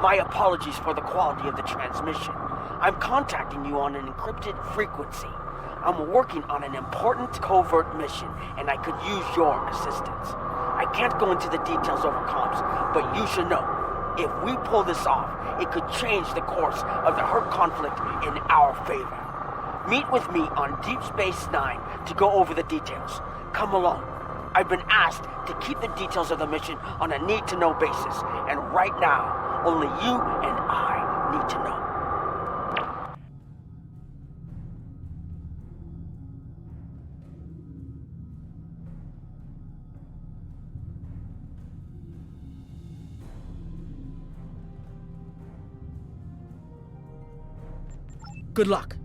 My apologies for the quality of the transmission. I'm contacting you on an encrypted frequency. I'm working on an important covert mission, and I could use your assistance. I can't go into the details over comms, but you should know, if we pull this off, it could change the course of the Hurt conflict in our favor. Meet with me on Deep Space Nine to go over the details. Come along. I've been asked to keep the details of the mission on a need-to-know basis, and right now, only you and I need to know. Good luck.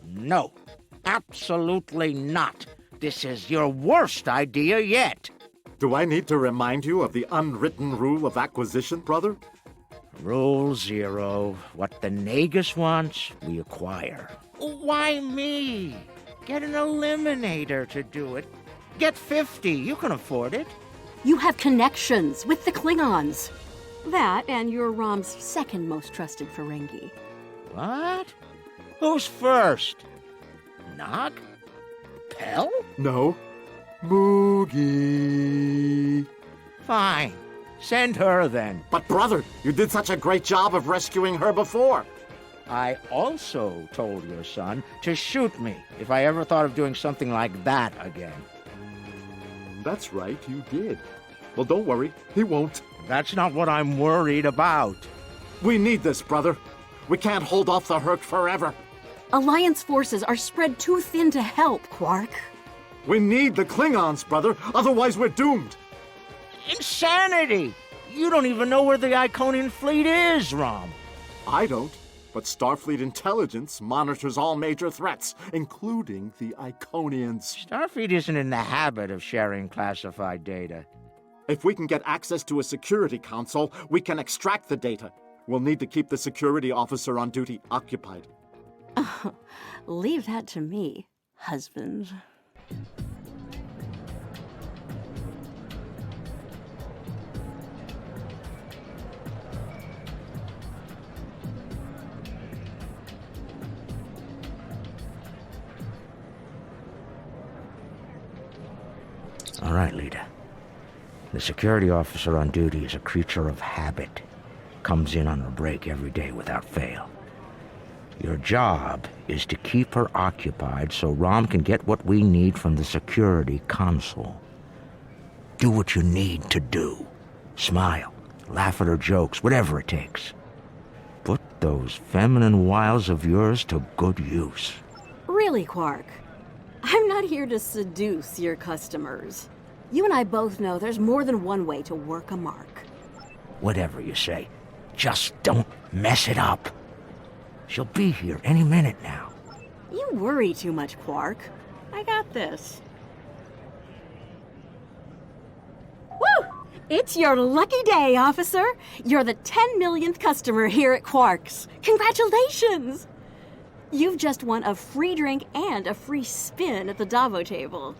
No, absolutely not. This is your worst idea yet. Do I need to remind you of the unwritten rule of acquisition, brother? Rule 0. What the Nagus wants, we acquire. Why me? Get an eliminator to do it. Get 50. You can afford it. You have connections with the Klingons. That and you're Rom's second most trusted Ferengi. What? Who's first? Nog? Pell? No. Moogie. Fine. Send her then. But brother, you did such a great job of rescuing her before. I also told your son to shoot me if I ever thought of doing something like that again. That's right, you did. Well, don't worry, he won't. That's not what I'm worried about. We need this, brother. We can't hold off the Hurt forever. Alliance forces are spread too thin to help, Quark. We need the Klingons, brother. Otherwise, we're doomed. Insanity! You don't even know where the Iconian fleet is, Rom. I don't, but Starfleet intelligence monitors all major threats, including the Iconians. Starfleet isn't in the habit of sharing classified data. If we can get access to a security console, we can extract the data. We'll need to keep the security officer on duty occupied. Leave that to me, husband. All right, Lita. The security officer on duty is a creature of habit. Comes in on her break every day without fail. Your job is to keep her occupied so Rom can get what we need from the security console. Do what you need to do. Smile, laugh at her jokes, whatever it takes. Put those feminine wiles of yours to good use. Really, Quark? I'm not here to seduce your customers. You and I both know there's more than one way to work a mark. Whatever you say, just don't mess it up. She'll be here any minute now. You worry too much, Quark. I got this. Woo! It's your lucky day, officer. You're the 10 millionth customer here at Quark's. Congratulations! You've just won a free drink and a free spin at the Davo table.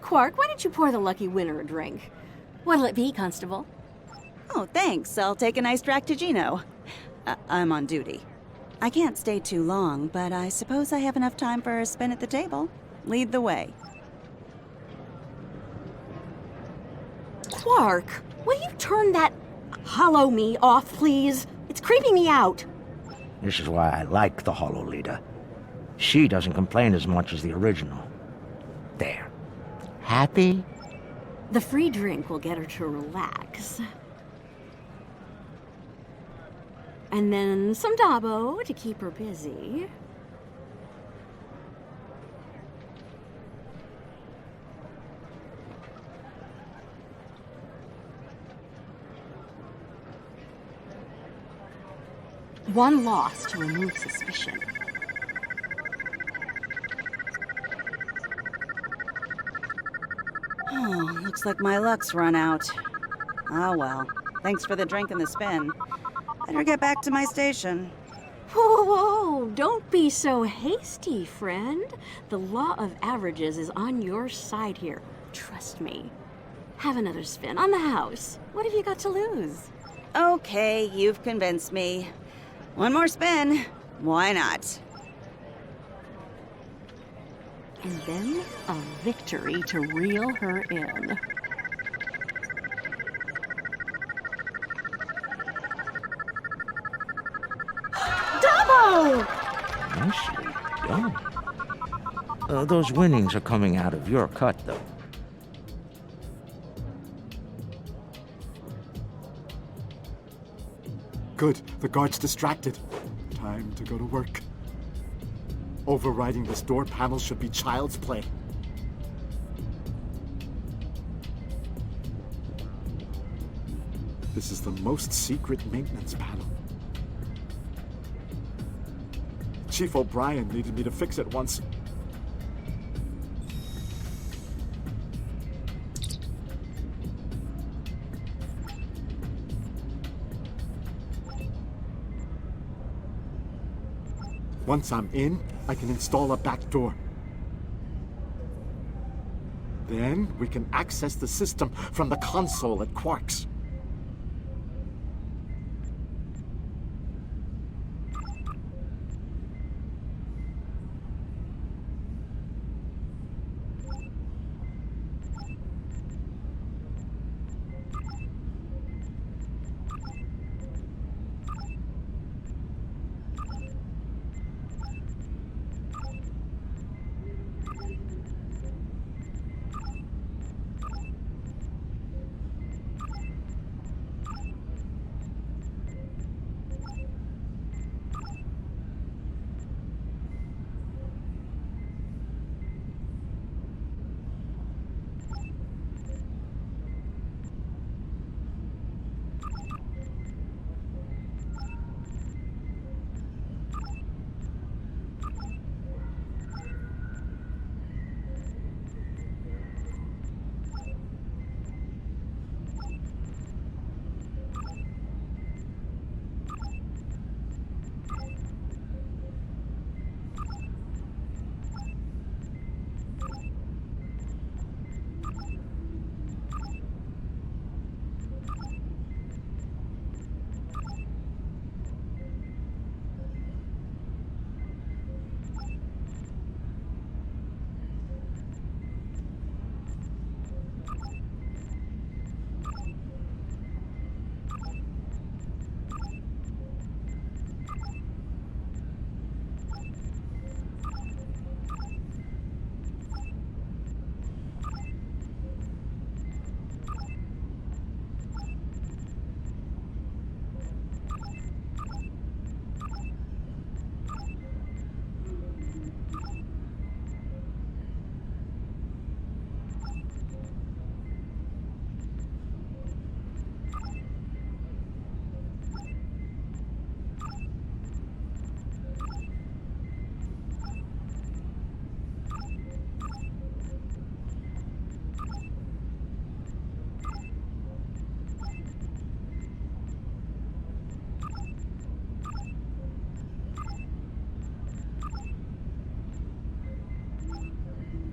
Quark, why don't you pour the lucky winner a drink? What'll it be, Constable? Oh, thanks. I'll take a nice Dractigino. I'm on duty. I can't stay too long, but I suppose I have enough time for a spin at the table. Lead the way. Quark, will you turn that hollow me off, please? It's creeping me out. This is why I like the Hollow Leader. She doesn't complain as much as the original. There. Happy? The free drink will get her to relax. And then some Dabo to keep her busy. One loss to remove suspicion. Oh, looks like my luck's run out. Oh well. Thanks for the drink and the spin. Better get back to my station. Whoa, whoa, don't be so hasty, friend. The law of averages is on your side here. Trust me. Have another spin on the house. What have you got to lose? Okay, you've convinced me. One more spin. Why not? And then a victory to reel her in. Dabo! Nicely done. Those winnings are coming out of your cut, though. Good. The guard's distracted. Time to go to work. Overriding this door panel should be child's play. This is the most secret maintenance panel. Chief O'Brien needed me to fix it once. Once I'm in, I can install a back door. Then we can access the system from the console at Quark's.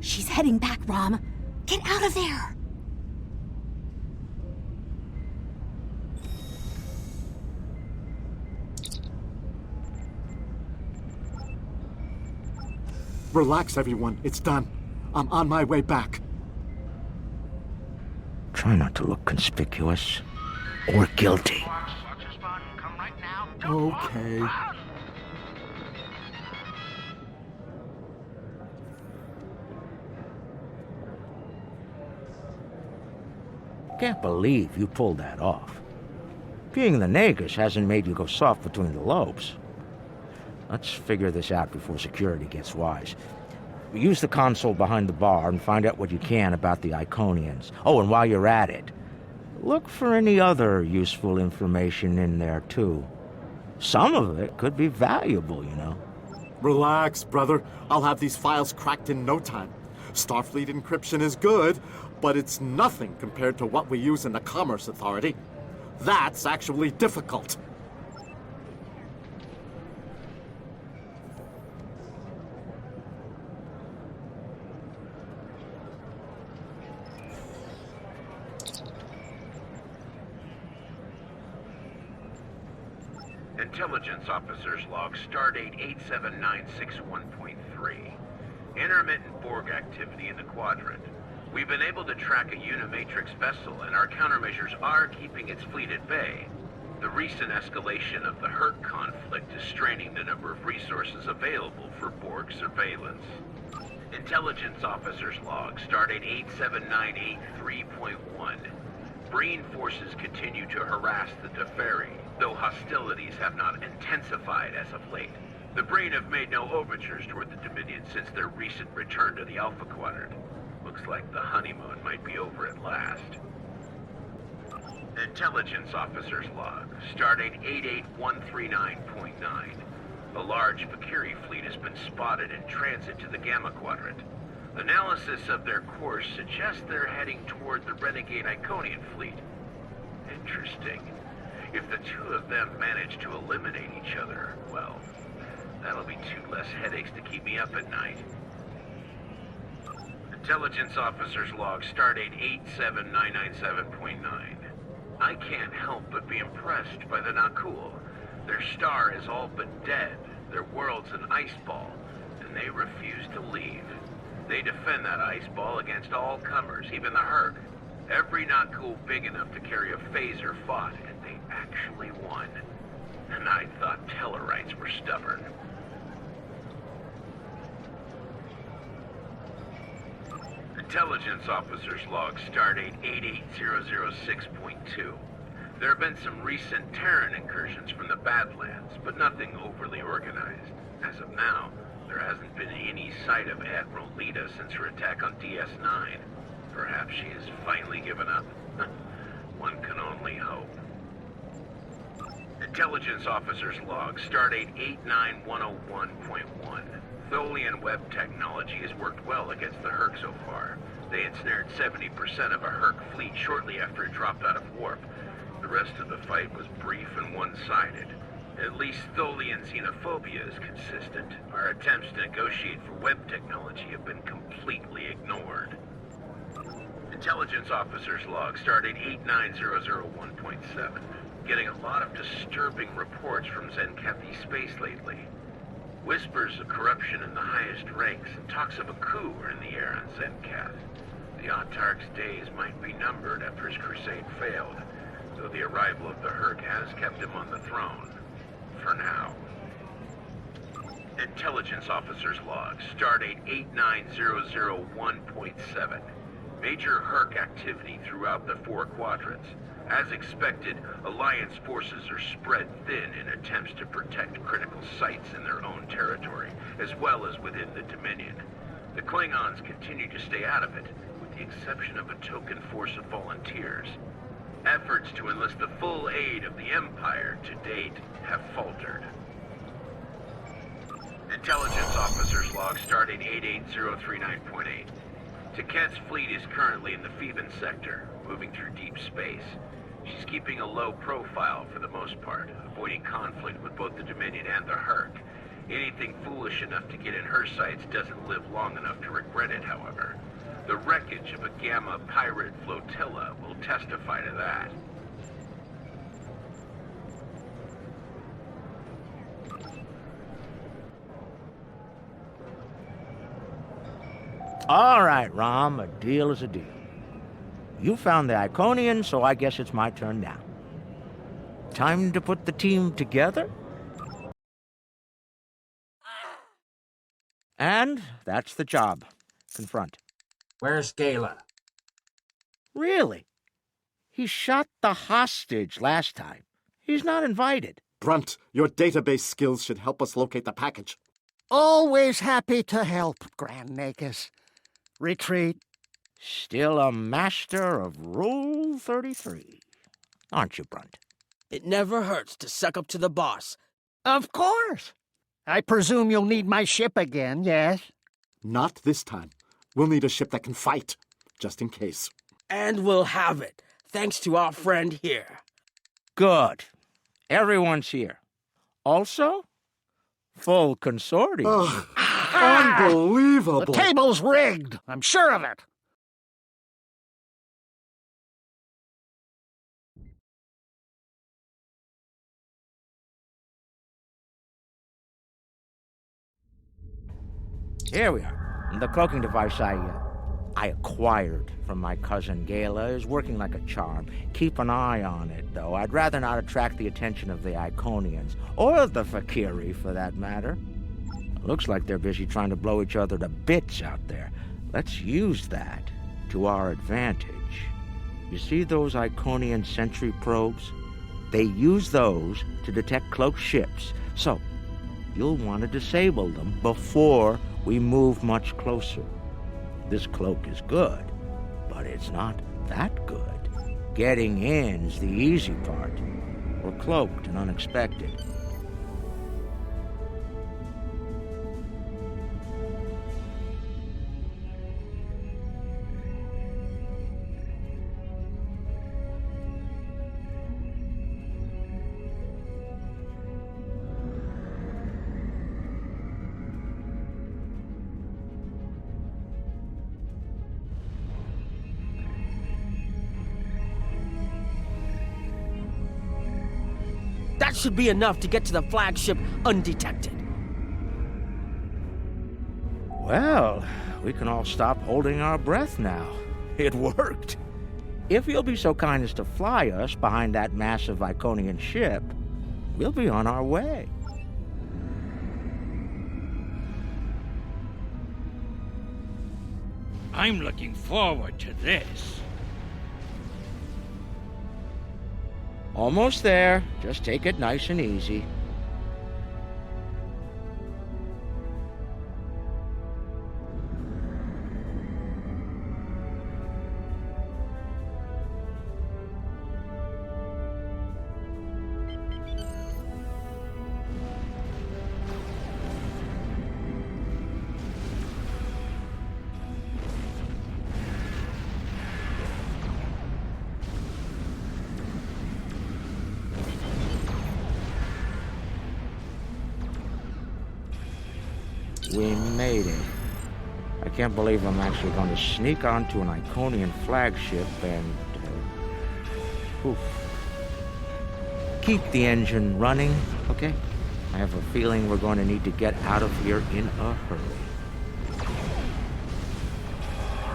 She's heading back, Rom. Get out of there! Relax, everyone. It's done. I'm on my way back. Try not to look conspicuous or guilty. Okay. Can't believe you pulled that off. Being the Nagus hasn't made you go soft between the lobes. Let's figure this out before security gets wise. Use the console behind the bar and find out what you can about the Iconians. Oh, and while you're at it, look for any other useful information in there, too. Some of it could be valuable, you know. Relax, brother. I'll have these files cracked in no time. Starfleet encryption is good, but it's nothing compared to what we use in the Commerce Authority. That's actually difficult. Intelligence Officer's Log, Stardate 87961.3. Intermittent Borg activity in the Quadrant. We've been able to track a Unimatrix vessel, and our countermeasures are keeping its fleet at bay. The recent escalation of the Herc conflict is straining the number of resources available for Borg surveillance. Intelligence Officer's Log, Stardate 87983.1. Breen forces continue to harass the Deferi, though hostilities have not intensified as of late. The Breen have made no overtures toward the Dominion since their recent return to the Alpha Quadrant. Looks like the honeymoon might be over at last. Intelligence Officer's Log, Stardate 88139.9. A large Vakiri fleet has been spotted in transit to the Gamma Quadrant. Analysis of their course suggests they're heading toward the renegade Iconian fleet. Interesting. If the two of them manage to eliminate each other, well, that'll be two less headaches to keep me up at night. Intelligence Officer's Log, Stardate 87997.9. I can't help but be impressed by the Nakul. Their star is all but dead, their world's an ice ball, and they refuse to leave. They defend that ice ball against all comers, even the Herc. Every Nakul big enough to carry a phaser fought, and they actually won. And I thought Tellarites were stubborn. Intelligence Officer's Log, Stardate 88006.2. There have been some recent Terran incursions from the Badlands, but nothing overly organized. As of now, there hasn't been any sight of Admiral Lita since her attack on DS9. Perhaps she has finally given up. One can only hope. Intelligence Officer's Log, Stardate 89101.1. Tholian web technology has worked well against the Herc so far. They ensnared 70% of a Herc fleet shortly after it dropped out of warp. The rest of the fight was brief and one-sided. At least Tholian xenophobia is consistent. Our attempts to negotiate for web technology have been completely ignored. Intelligence Officer's Log, Stardate 89001.7. Getting a lot of disturbing reports from Zenkethi space lately. Whispers of corruption in the highest ranks and talks of a coup are in the air on Zenketh. The Autarch's days might be numbered after his crusade failed, though the arrival of the Herc has kept him on the throne. For now. Intelligence Officer's Log, Stardate 89001.7. Major Herc activity throughout the 4 quadrants. As expected, Alliance forces are spread thin in attempts to protect critical sites in their own territory, as well as within the Dominion. The Klingons continue to stay out of it, with the exception of a token force of volunteers. Efforts to enlist the full aid of the Empire to date have faltered. Intelligence Officer's Log, Stardate 88039.8. Taket's fleet is currently in the Phoeban sector, moving through deep space. She's keeping a low profile for the most part, avoiding conflict with both the Dominion and the Herc. Anything foolish enough to get in her sights doesn't live long enough to regret it, however. The wreckage of a Gamma pirate flotilla will testify to that. All right, Rom, a deal is a deal. You found the Iconian, so I guess it's my turn now. Time to put the team together? And that's the job. Confront. Where's Gala? Really? He shot the hostage last time. He's not invited. Brunt, your database skills should help us locate the package. Always happy to help, Grand Nagus. Retreat. Still a master of Rule 33. Aren't you, Brunt? It never hurts to suck up to the boss. Of course. I presume you'll need my ship again, yes? Not this time. We'll need a ship that can fight, just in case. And we'll have it, thanks to our friend here. Good. Everyone's here. Also, full consortium. Oh, unbelievable! The table's rigged. I'm sure of it. Here we are. The cloaking device I acquired from my cousin Gala is working like a charm. Keep an eye on it, though. I'd rather not attract the attention of the Iconians, or the Fakiri, for that matter. Looks like they're busy trying to blow each other to bits out there. Let's use that to our advantage. You see those Iconian sentry probes? They use those to detect cloaked ships, so you'll want to disable them before we move much closer. This cloak is good, but it's not that good. Getting in's the easy part. We're cloaked and unexpected. That should be enough to get to the flagship undetected. Well, we can all stop holding our breath now. It worked. If you'll be so kind as to fly us behind that massive Iconian ship, we'll be on our way. I'm looking forward to this. Almost there. Just take it nice and easy. We made it. I can't believe I'm actually going to sneak onto an Iconian flagship and... Oof. Keep the engine running, okay? I have a feeling we're going to need to get out of here in a hurry.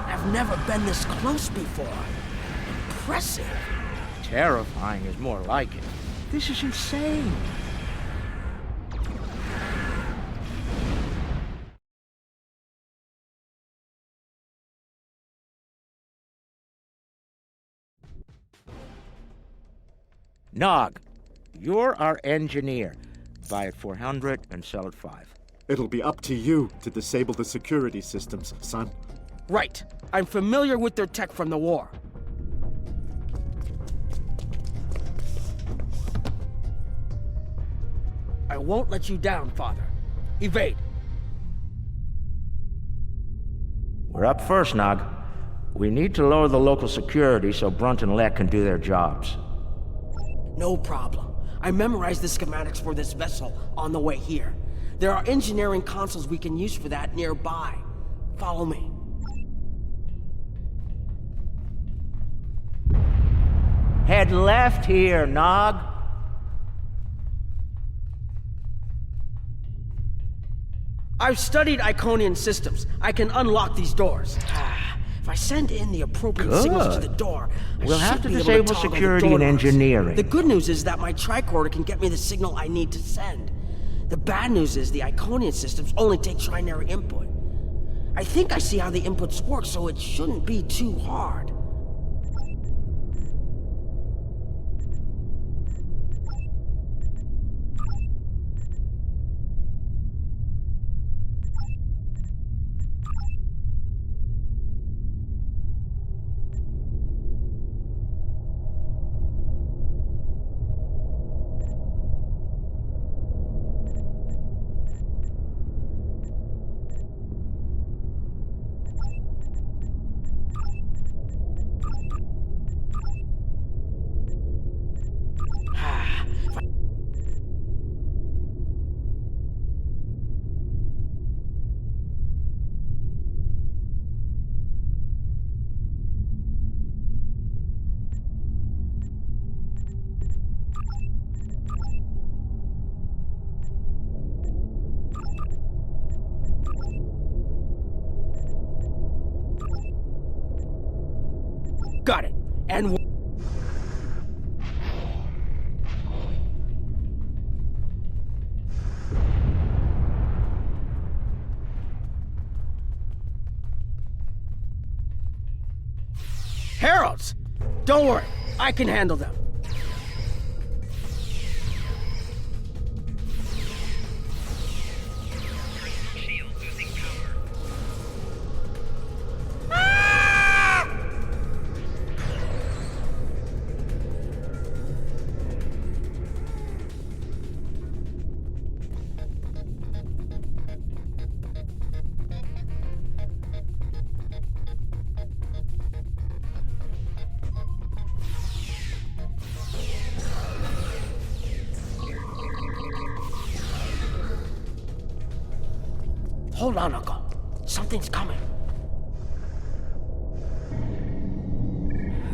I've never been this close before. Impressive. Terrifying is more like it. This is insane. Nog, you're our engineer. Buy it 400 and sell it 5. It'll be up to you to disable the security systems, son. Right. I'm familiar with their tech from the war. I won't let you down, Father. Evade. We're up first, Nog. We need to lower the local security so Brunt and Lek can do their jobs. No problem. I memorized the schematics for this vessel on the way here. There are engineering consoles we can use for that nearby. Follow me. Head left here, Nog. I've studied Iconian systems. I can unlock these doors. If I send in the appropriate signals to the door, We'll I have should to be able disable toggle the security door and locks. engineering. The good news is that my tricorder can get me the signal I need to send. The bad news is the Iconian systems only take trinary input. I think I see how the inputs work, so it shouldn't be too hard. Got it. And Heralds! Don't worry, I can handle them. Hold on, Uncle. Something's coming.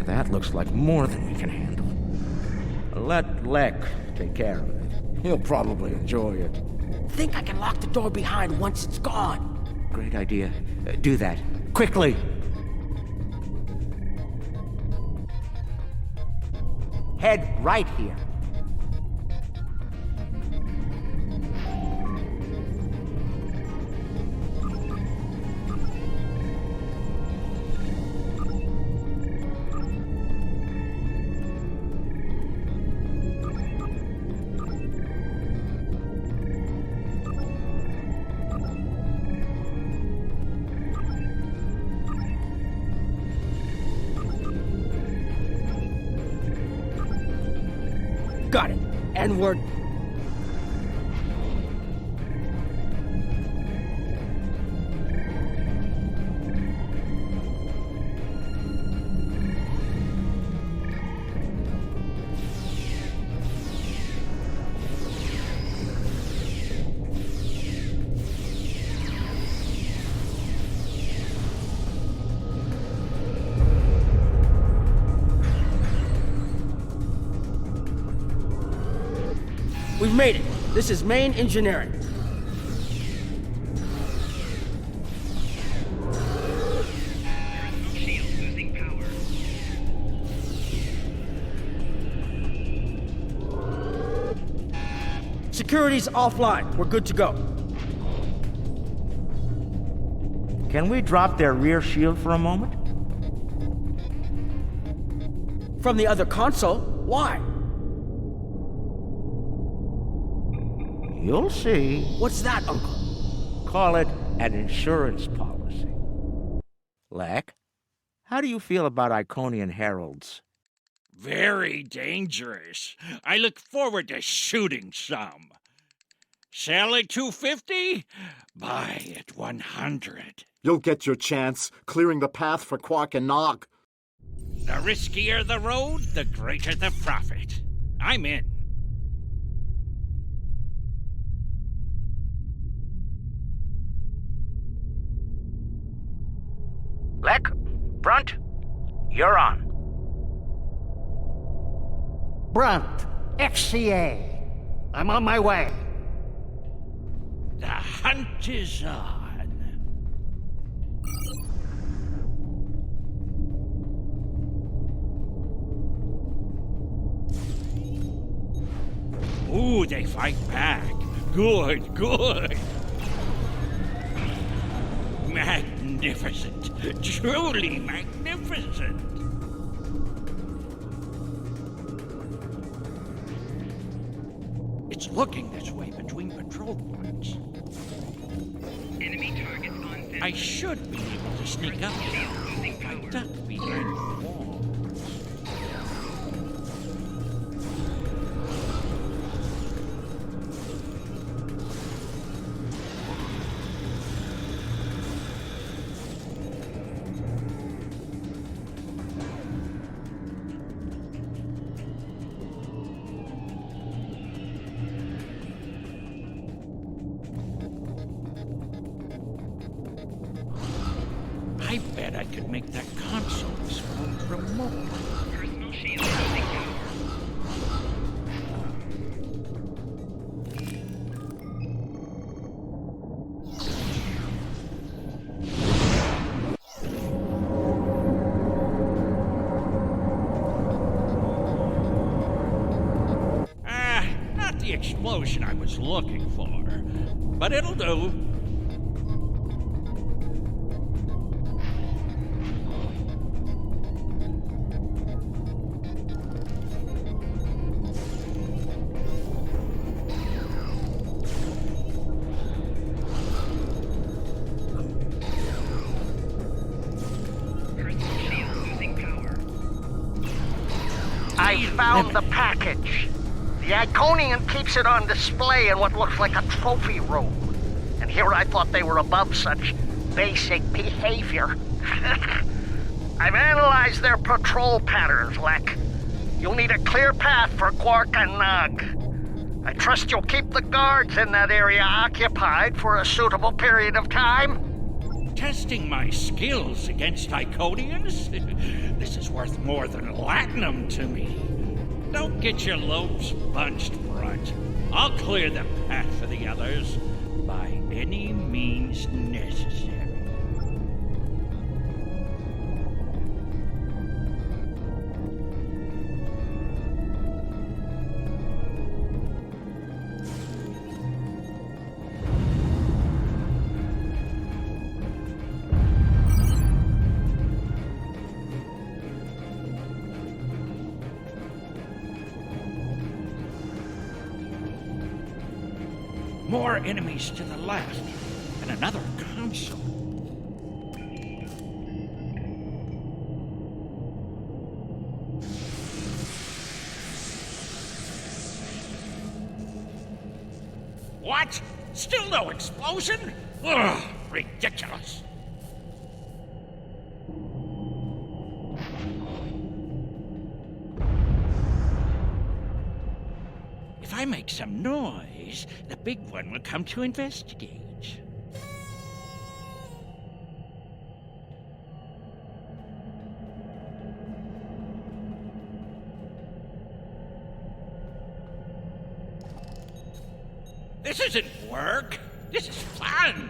That looks like more than we can handle. Let Lek take care of it. He'll probably enjoy it. Think I can lock the door behind once it's gone. Great idea. Do that. Quickly! Head right here. Got it. And we're... We've made it. This is main engineering. Security's offline. We're good to go. Can we drop their rear shield for a moment? From the other console? Why? You'll see. What's that, Uncle? Call it an insurance policy. Lek, how do you feel about Iconian heralds? Very dangerous. I look forward to shooting some. Sell at 250? Buy at 100. You'll get your chance, clearing the path for Quark and Nog. The riskier the road, the greater the profit. I'm in. Lek, Brunt, you're on. Brunt, XCA. I'm on my way. The hunt is on. Ooh, they fight back. Good, good. Magnificent. Truly magnificent. It's looking this way between patrol points. Enemy targets on center. I should be able to sneak up there if I duck behind the wall. I bet I could make that console explode remote. Personal shield losing power. Not the explosion I was looking for, but it'll do. Personal shield losing power. I found the package. The Iconian keeps it on display in what looks like a trophy room. And here I thought they were above such basic behavior. I've analyzed their patrol patterns, Lek. You'll need a clear path for Quark and Nog. I trust you'll keep the guards in that area occupied for a suitable period of time. Testing my skills against Iconians? This is worth more than latinum to me. Don't get your lobes bunched, Brunt. I'll clear the path for the others by any means necessary. More enemies to the left, and another console. What? Still no explosion? Ugh, ridiculous. If I make some noise, the big one will come to investigate. This isn't work. This is fun.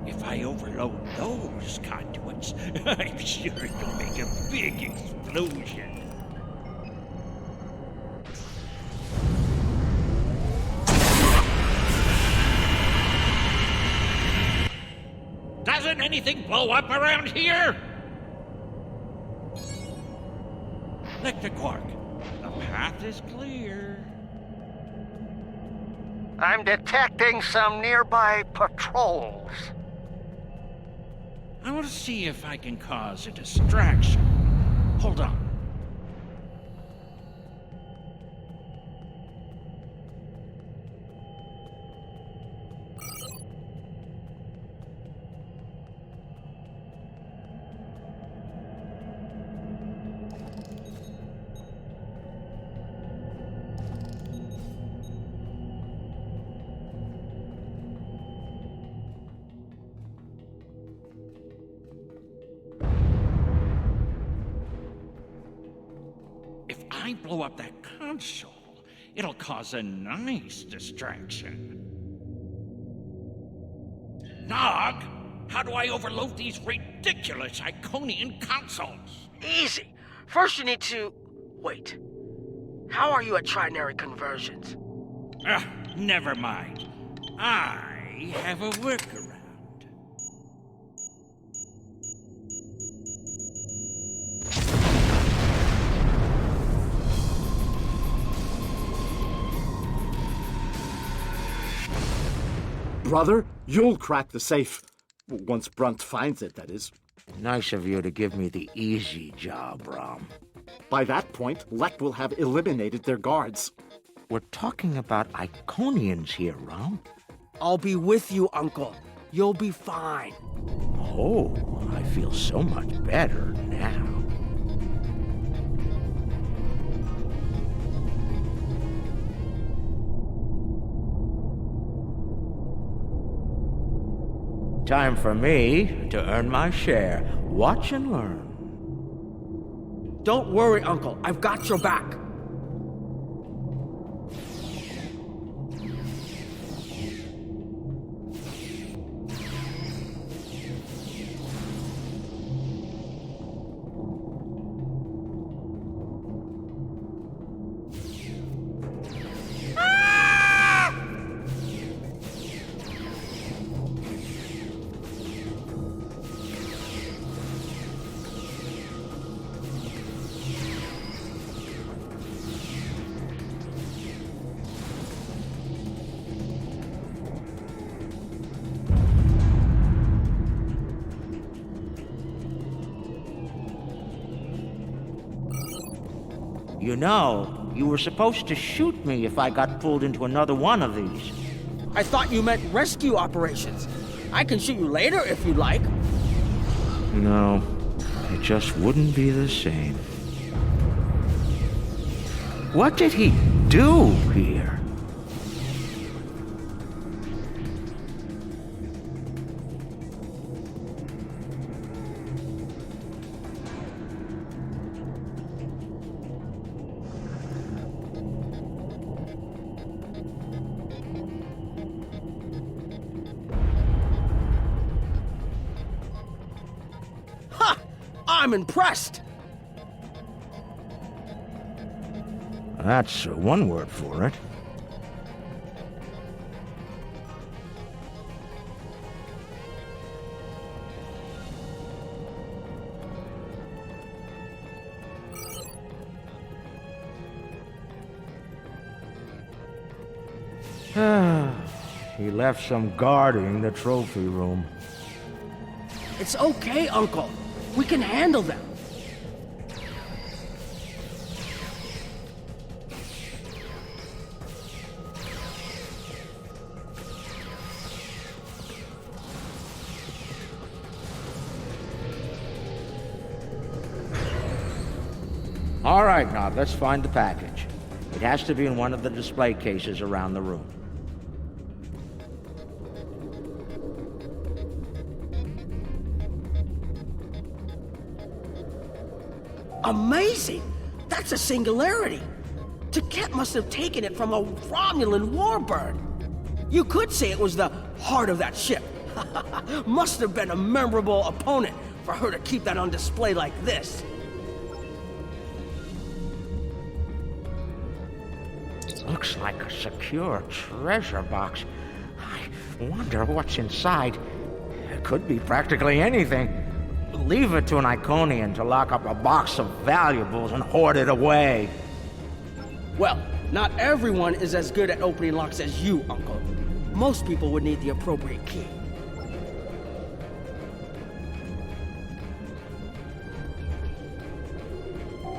If I overload those conduits, I'm sure it'll make a big explosion. Doesn't anything blow up around here? Lector Quark, the path is clear. I'm detecting some nearby patrols. I want to see if I can cause a distraction. Hold on. If I blow up that console, It'll cause a nice distraction. Nog, how do I overload these ridiculous Iconian consoles? Easy. First you need to... Wait. How are you at trinary conversions? Never mind. I have a workaround. Brother, you'll crack the safe. Once Brunt finds it, that is. Nice of you to give me the easy job, Rom. By that point, Lek will have eliminated their guards. We're talking about Iconians here, Rom. I'll be with you, Uncle. You'll be fine. Oh, I feel so much better now. Time for me to earn my share. Watch and learn. Don't worry, Uncle. I've got your back. You know, you were supposed to shoot me if I got pulled into another one of these. I thought you meant rescue operations. I can shoot you later if you'd like. No, it just wouldn't be the same. What did he do here? I'm impressed. That's one word for it. He left some guarding the trophy room. It's okay, Uncle. We can handle them. All right, now let's find the package. It has to be in one of the display cases around the room. Amazing! That's a singularity. Taket must have taken it from a Romulan warbird. You could say it was the heart of that ship. Must have been a memorable opponent for her to keep that on display like this. Looks like a secure treasure box. I wonder what's inside. It could be practically anything. Leave it to an Iconian to lock up a box of valuables and hoard it away. Well, not everyone is as good at opening locks as you, Uncle. Most people would need the appropriate key.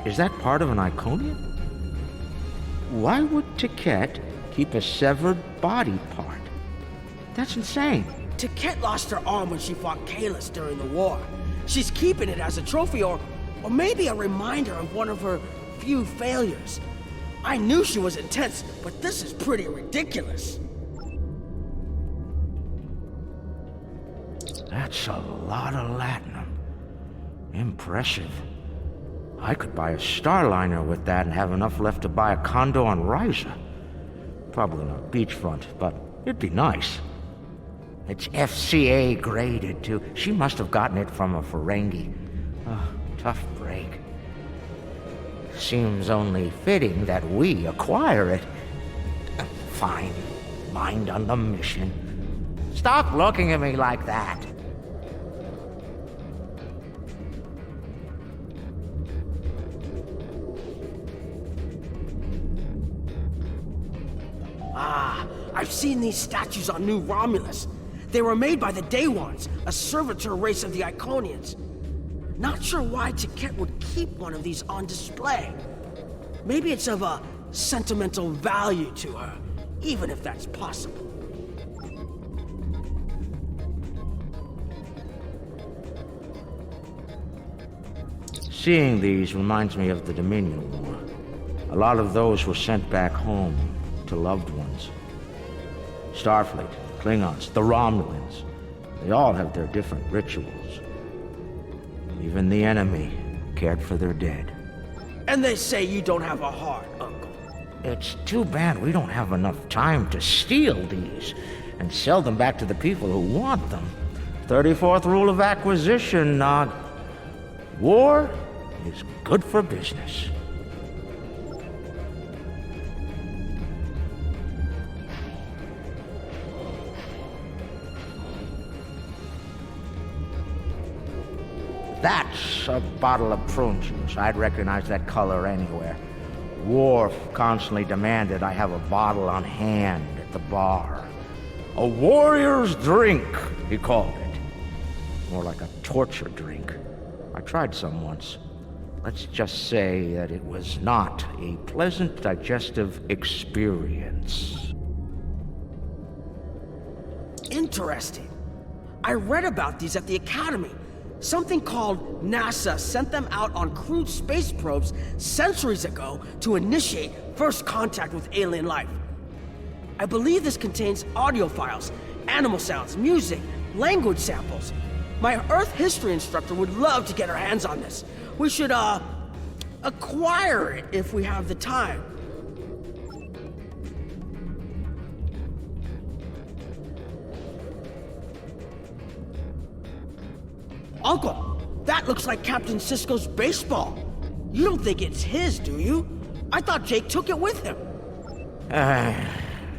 Is that part of an Iconian? Why would Taket keep a severed body part? That's insane. Taket lost her arm when she fought Kalis during the war. She's keeping it as a trophy or maybe a reminder of one of her few failures. I knew she was intense, but this is pretty ridiculous. That's a lot of latinum. Impressive. I could buy a Starliner with that and have enough left to buy a condo on Ryza. Probably not beachfront, but it'd be nice. It's FCA graded, too. She must have gotten it from a Ferengi. Oh, tough break. Seems only fitting that we acquire it. Fine. Mind on the mission. Stop looking at me like that. Ah, I've seen these statues on New Romulus. They were made by the Day Ones, a servitor race of the Iconians. Not sure why Tiket would keep one of these on display. Maybe it's of a sentimental value to her, even if that's possible. Seeing these reminds me of the Dominion War. A lot of those were sent back home to loved ones. Starfleet, Klingons, the Romulans, they all have their different rituals. Even the enemy cared for their dead. And they say you don't have a heart, Uncle. It's too bad we don't have enough time to steal these and sell them back to the people who want them. 34th rule of acquisition, Nog. War is good for business. That's a bottle of prune juice. I'd recognize that color anywhere. Worf constantly demanded I have a bottle on hand at the bar. A warrior's drink, he called it. More like a torture drink. I tried some once. Let's just say that it was not a pleasant digestive experience. Interesting. I read about these at the Academy. Something called NASA sent them out on crewed space probes centuries ago to initiate first contact with alien life. I believe this contains audio files, animal sounds, music, language samples. My Earth history instructor would love to get her hands on this. We should, acquire it if we have the time. Uncle, that looks like Captain Sisko's baseball. You don't think it's his, do you? I thought Jake took it with him.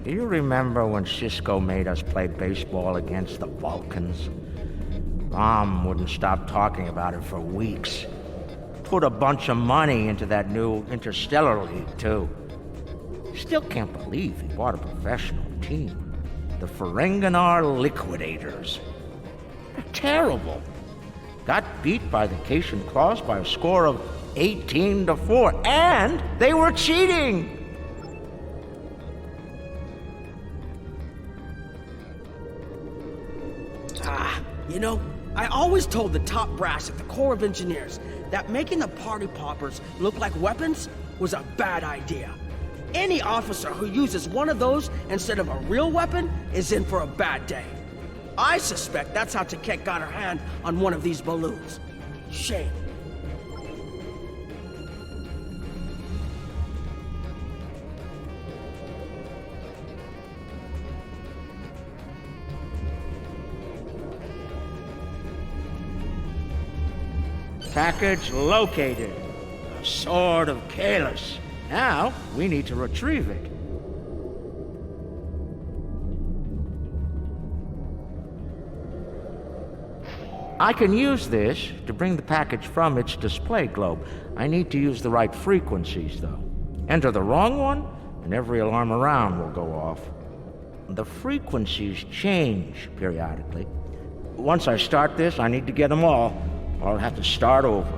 Do you remember when Sisko made us play baseball against the Vulcans? Mom wouldn't stop talking about it for weeks. Put a bunch of money into that new Interstellar League, too. Still can't believe he bought a professional team. The Ferenginar Liquidators. They're terrible. Got beat by the Cation Claws by a score of 18-4, and they were cheating! You know, I always told the top brass at the Corps of Engineers that making the party poppers look like weapons was a bad idea. Any officer who uses one of those instead of a real weapon is in for a bad day. I suspect that's how Tiket got her hand on one of these balloons. Shame. Package located. The Sword of Kahless. Now, we need to retrieve it. I can use this to bring the package from its display globe. I need to use the right frequencies, though. Enter the wrong one, and every alarm around will go off. The frequencies change periodically. Once I start this, I need to get them all, or I'll have to start over.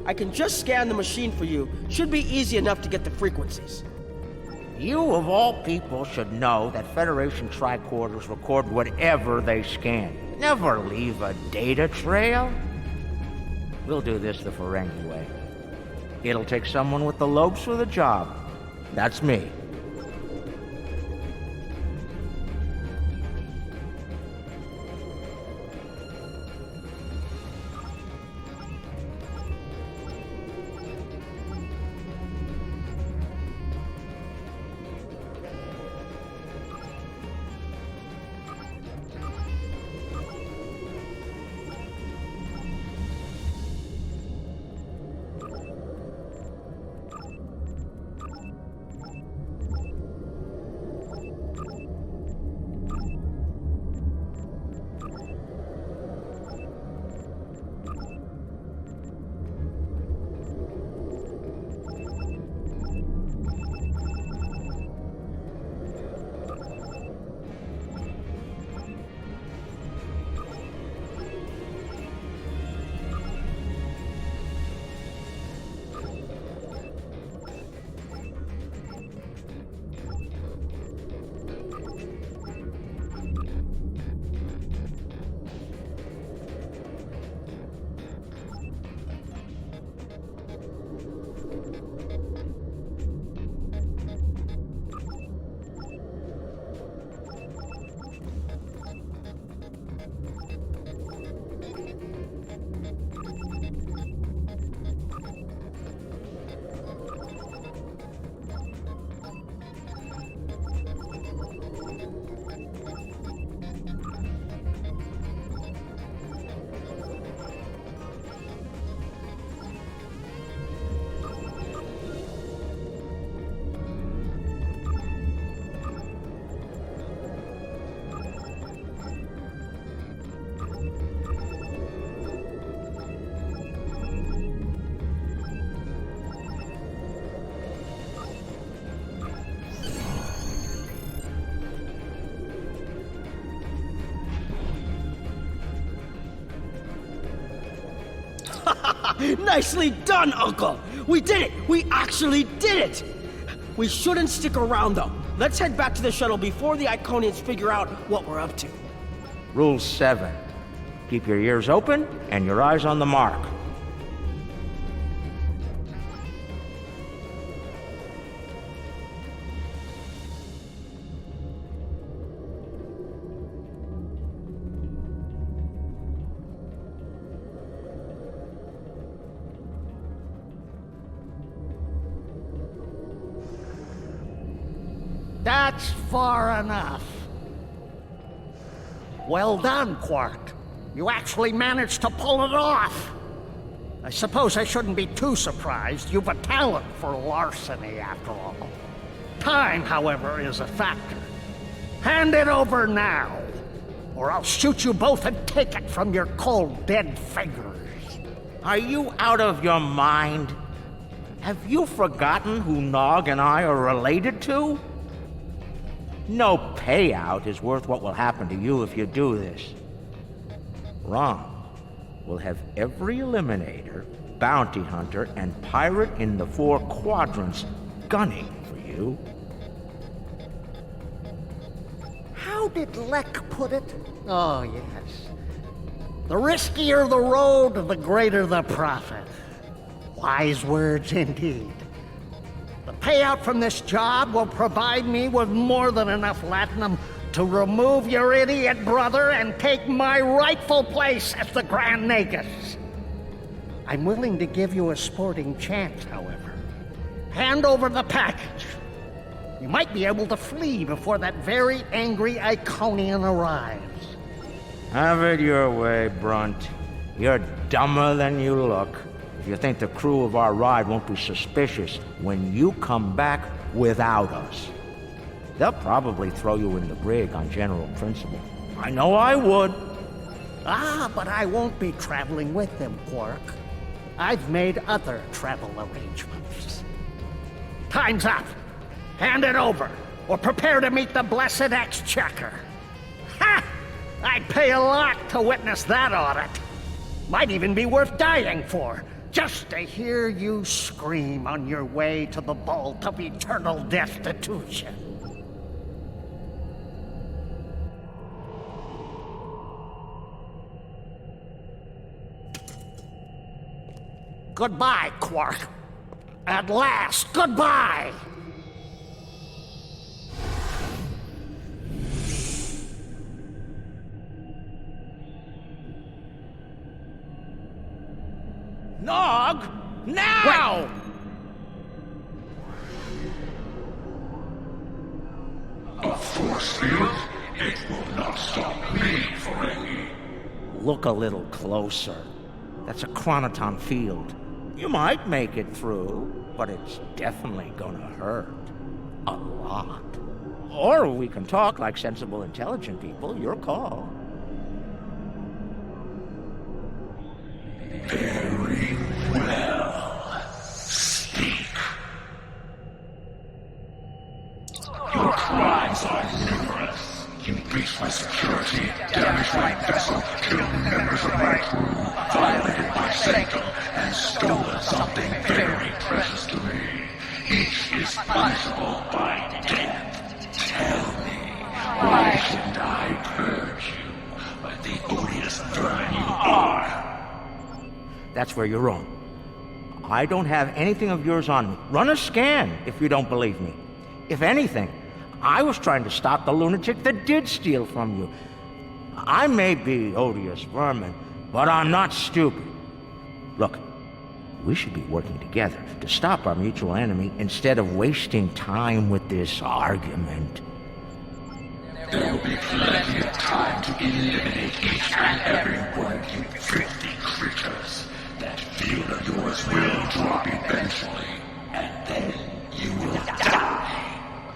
I can just scan the machine for you. Should be easy enough to get the frequencies. You, of all people, should know that Federation tricorders record whatever they scan. Never leave a data trail. We'll do this the Ferengi way. It'll take someone with the lobes for the job. That's me. Nicely done, Uncle! We did it! We actually did it! We shouldn't stick around, though. Let's head back to the shuttle before the Iconians figure out what we're up to. Rule 7. Keep your ears open and your eyes on the mark. That's far enough. Well done, Quark. You actually managed to pull it off. I suppose I shouldn't be too surprised. You've a talent for larceny, after all. Time, however, is a factor. Hand it over now, or I'll shoot you both and take it from your cold, dead fingers. Are you out of your mind? Have you forgotten who Nog and I are related to? No payout is worth what will happen to you if you do this. Wrong. We'll have every Eliminator, Bounty Hunter, and Pirate in the 4 quadrants gunning for you. How did Lek put it? Oh, yes. The riskier the road, the greater the profit. Wise words indeed. The payout from this job will provide me with more than enough latinum to remove your idiot brother and take my rightful place as the Grand Nagus. I'm willing to give you a sporting chance, however. Hand over the package. You might be able to flee before that very angry Iconian arrives. Have it your way, Brunt. You're dumber than you look. If you think the crew of our ride won't be suspicious when you come back without us. They'll probably throw you in the brig on general principle. I know I would. Ah, but I won't be traveling with them, Quark. I've made other travel arrangements. Time's up. Hand it over, or prepare to meet the blessed exchequer. Ha! I'd pay a lot to witness that audit. Might even be worth dying for. just to hear you scream on your way to the vault of eternal destitution. Goodbye, Quark. At last, goodbye! Nog! Now! A force field? It will not stop me, Ferengi. Look a little closer. That's a chronoton field. You might make it through, but it's definitely gonna hurt. A lot. Or we can talk like sensible, intelligent people. Your call. Very well. Speak. Your crimes are numerous. You breached my security, damaged my vessel, killed members of my crew, violated my sanctum, and stolen something very precious to me. Each is punishable by death. Tell me, why shouldn't I purge you like the odious vermin you are? That's where you're wrong. I don't have anything of yours on me. Run a scan if you don't believe me. If anything, I was trying to stop the lunatic that did steal from you. I may be odious vermin, but I'm not stupid. Look, we should be working together to stop our mutual enemy instead of wasting time with this argument. There will be plenty of time to eliminate each and every one of you filthy creatures. That field of yours will drop eventually, and then you will die.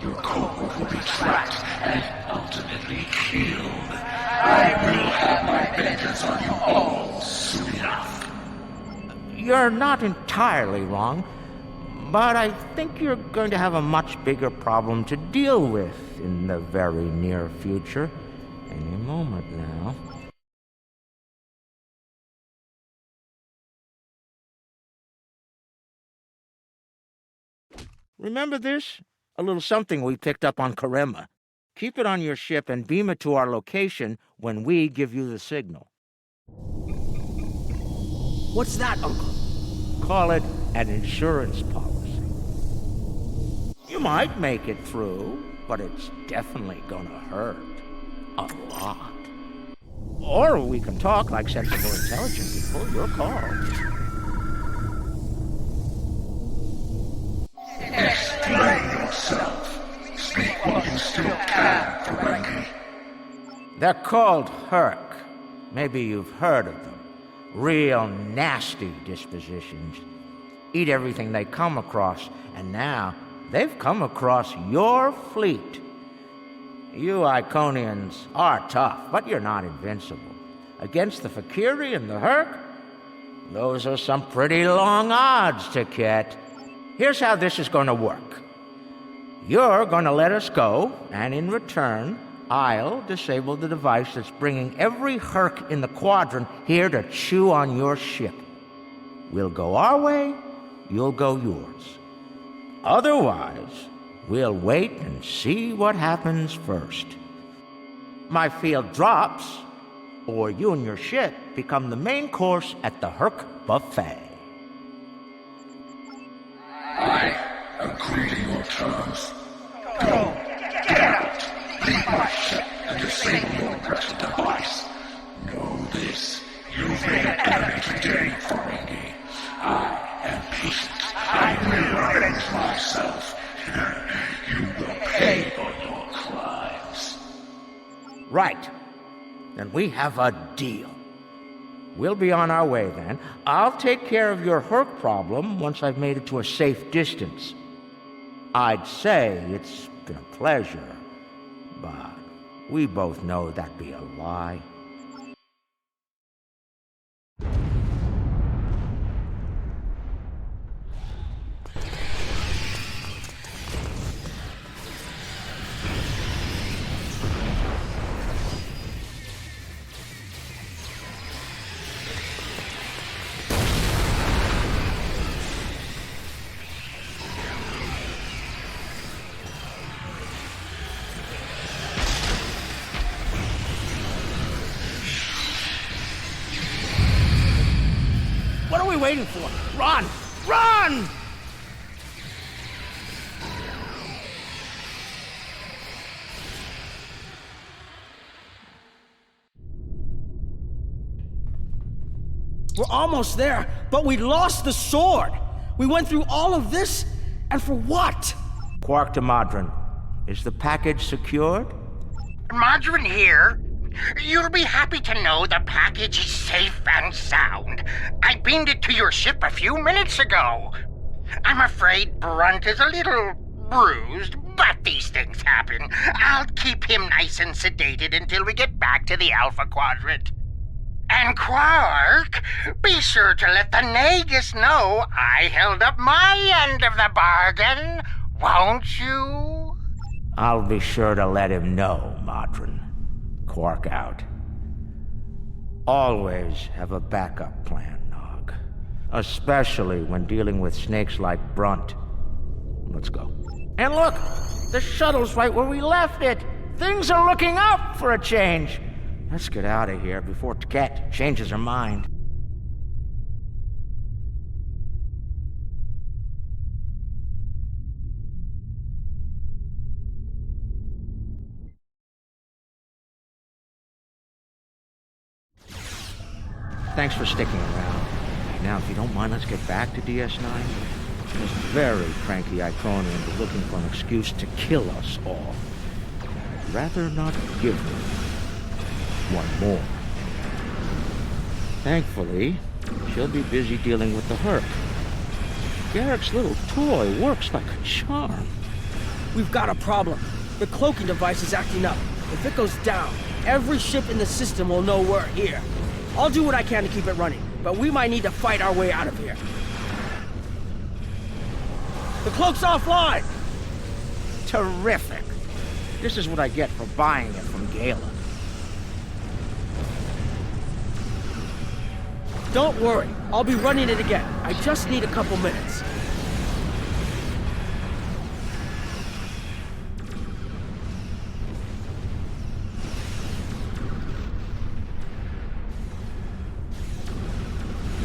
Your code will be tracked and ultimately killed. I will have my vengeance on you all soon enough. You're not entirely wrong, but I think you're going to have a much bigger problem to deal with in the very near future. Any moment now. Remember this? A little something we picked up on Karema. Keep it on your ship and beam it to our location when we give you the signal. What's that, Uncle? Call it an insurance policy. You might make it through, but it's definitely gonna hurt. A lot. Or we can talk like sensible, intelligent people. Your call. Explain yourself. Speak while you still can, Ferengi. They're called Herc. Maybe you've heard of them. Real nasty dispositions. Eat everything they come across, and now they've come across your fleet. You Iconians are tough, but you're not invincible. Against the Fakiri and the Herc, those are some pretty long odds, Ticket. Here's how this is going to work. You're going to let us go, and in return, I'll disable the device that's bringing every Herc in the Quadrant here to chew on your ship. We'll go our way, you'll go yours. Otherwise, we'll wait and see what happens first. My field drops, or you and your ship become the main course at the Herc buffet. I agree to your terms. Go, get out, leave my ship, and disable your wretched device. Know this, you've made an enemy today, Ferengi. I am patient. I will avenge myself. You will pay for your crimes. Right. Then we have a deal. We'll be on our way then. I'll take care of your Herc problem once I've made it to a safe distance. I'd say it's been a pleasure, but we both know that'd be a lie. we waiting for? Run! Run! We're almost there, but we lost the sword. We went through all of this, and for what? Quark to Modron. Is the package secured? Margarine here. You'll be happy to know the package is safe and sound. I beamed it to your ship a few minutes ago. I'm afraid Brunt is a little bruised, but these things happen. I'll keep him nice and sedated until we get back to the Alpha Quadrant. And Quark, be sure to let the Nagus know I held up my end of the bargain, won't you? I'll be sure to let him know, Modron. Quark out. Always have a backup plan, Nog. Especially when dealing with snakes like Brunt. Let's go. And look! The shuttle's right where we left it! Things are looking up for a change! Let's get out of here before Tket changes her mind. Thanks for sticking around. Now, if you don't mind, let's get back to DS9. This very cranky Iconian is looking for an excuse to kill us all. I'd rather not give him one more. Thankfully, she'll be busy dealing with the Herc. Garrick's little toy works like a charm. We've got a problem. The cloaking device is acting up. If it goes down, every ship in the system will know we're here. I'll do what I can to keep it running, but we might need to fight our way out of here. The cloak's offline! Terrific. This is what I get for buying it from Galen. Don't worry, I'll be running it again. I just need a couple minutes.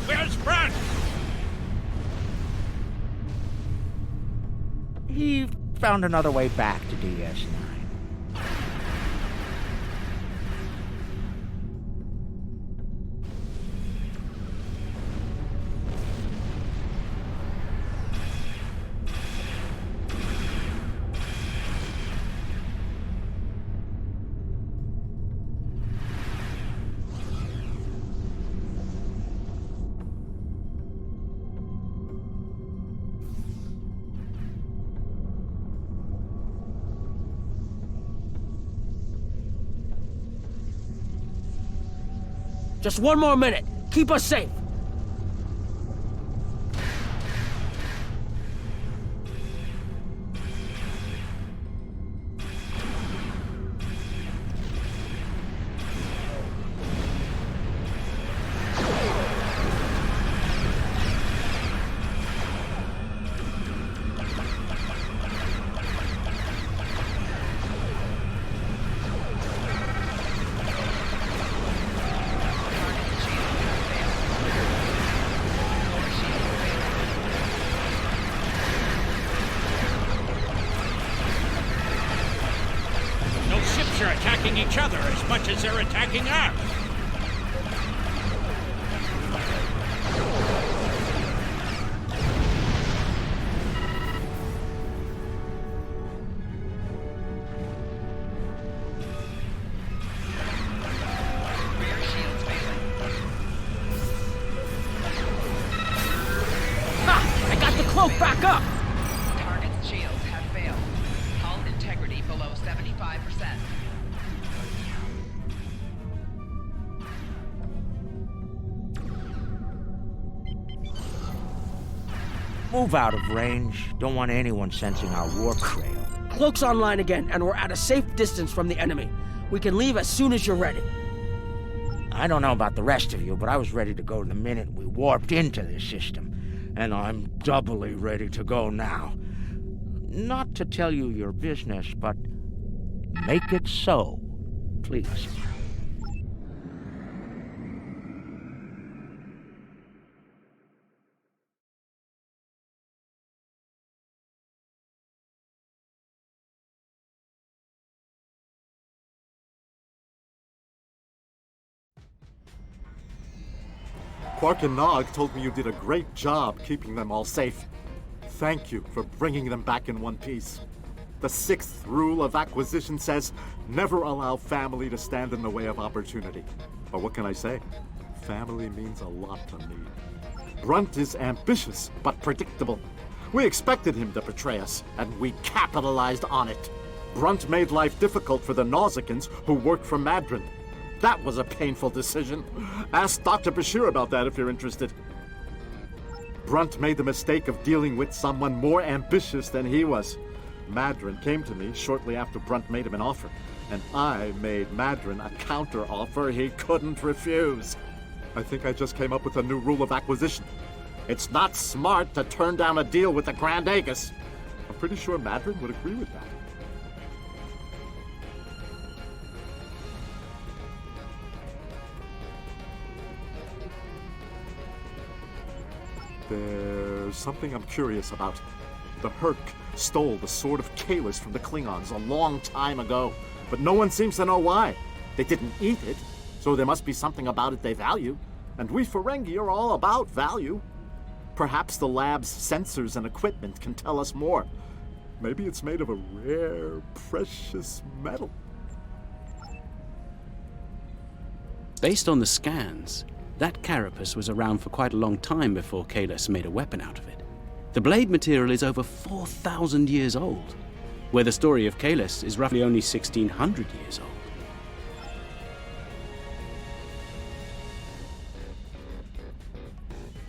Where's Brunt? He found another way back to DS9. Just one more minute. Keep us safe. Are attacking each other as much as they're attacking us. Ha! I got the cloak back up! Target's shields have failed. Hull integrity below 75%. Move out of range. Don't want anyone sensing our warp trail. Cloak's online again, and we're at a safe distance from the enemy. We can leave as soon as you're ready. I don't know about the rest of you, but I was ready to go the minute we warped into this system. And I'm doubly ready to go now. Not to tell you your business, but make it so, please. Quark and Nog told me you did a great job keeping them all safe. Thank you for bringing them back in one piece. The 6th rule of acquisition says, never allow family to stand in the way of opportunity. Or what can I say? Family means a lot to me. Brunt is ambitious, but predictable. We expected him to betray us, and we capitalized on it. Brunt made life difficult for the Nausicans who worked for Madron. That was a painful decision. Ask Dr. Bashir about that if you're interested. Brunt made the mistake of dealing with someone more ambitious than he was. Madron came to me shortly after Brunt made him an offer, and I made Madron a counter-offer he couldn't refuse. I think I just came up with a new rule of acquisition. It's not smart to turn down a deal with the Grand Agus. I'm pretty sure Madron would agree with that. There's something I'm curious about. The Herc stole the Sword of Kalis from the Klingons a long time ago, but no one seems to know why. They didn't eat it, so there must be something about it they value. And we Ferengi are all about value. Perhaps the lab's sensors and equipment can tell us more. Maybe it's made of a rare, precious metal. Based on the scans, that carapace was around for quite a long time before Kalis made a weapon out of it. The blade material is over 4,000 years old, where the story of Kalis is roughly only 1,600 years old.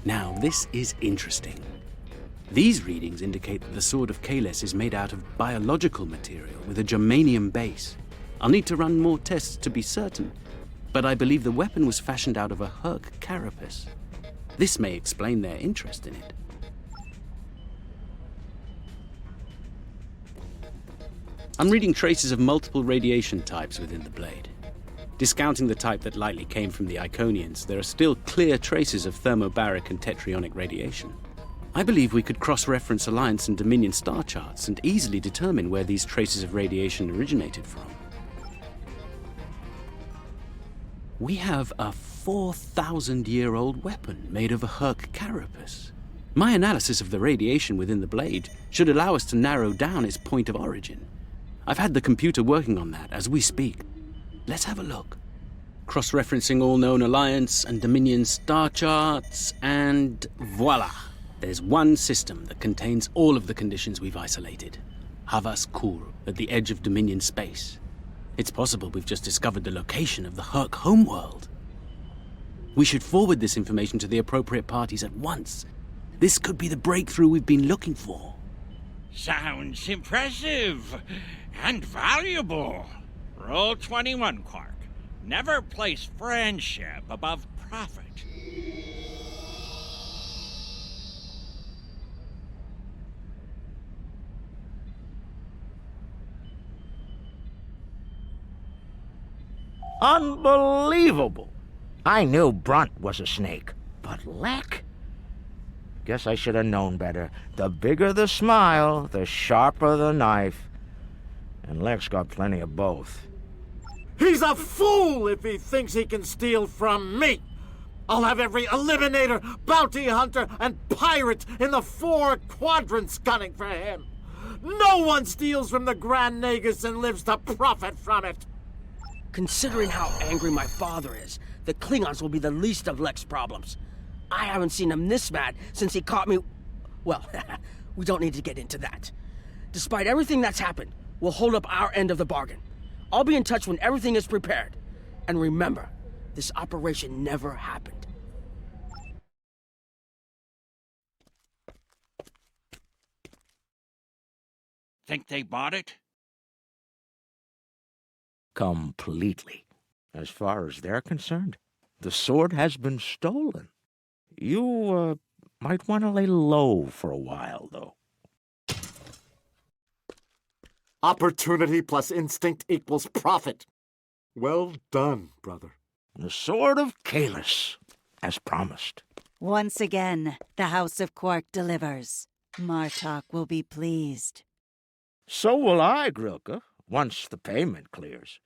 Now, this is interesting. These readings indicate that the Sword of Kalis is made out of biological material with a germanium base. I'll need to run more tests to be certain, but I believe the weapon was fashioned out of a Herc carapace. This may explain their interest in it. I'm reading traces of multiple radiation types within the blade. Discounting the type that likely came from the Iconians, there are still clear traces of thermobaric and tetrionic radiation. I believe we could cross-reference Alliance and Dominion star charts and easily determine where these traces of radiation originated from. We have a 4,000-year-old weapon made of a Herc carapace. My analysis of the radiation within the blade should allow us to narrow down its point of origin. I've had the computer working on that as we speak. Let's have a look. Cross-referencing all known Alliance and Dominion star charts, and voila! There's one system that contains all of the conditions we've isolated. Havas Kur, at the edge of Dominion space. It's possible we've just discovered the location of the Herc homeworld. We should forward this information to the appropriate parties at once. This could be the breakthrough we've been looking for. Sounds impressive and valuable. Rule 21, Quark. Never place friendship above profit. Unbelievable! I knew Brunt was a snake, but Lek? Guess I should have known better. The bigger the smile, the sharper the knife. And Lek's got plenty of both. He's a fool if he thinks he can steal from me! I'll have every eliminator, bounty hunter, and pirate in the 4 quadrants gunning for him! No one steals from the Grand Nagus and lives to profit from it! Considering how angry my father is, the Klingons will be the least of Lek's problems. I haven't seen him this mad since he caught me... Well, we don't need to get into that. Despite everything that's happened, we'll hold up our end of the bargain. I'll be in touch when everything is prepared. And remember, this operation never happened. Think they bought it? Completely. As far as they're concerned, the sword has been stolen. You, might want to lay low for a while, though. Opportunity plus instinct equals profit. Well done, brother. The Sword of Kalis, as promised. Once again, the House of Quark delivers. Martok will be pleased. So will I, Grilka, once the payment clears.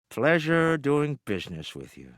Pleasure doing business with you.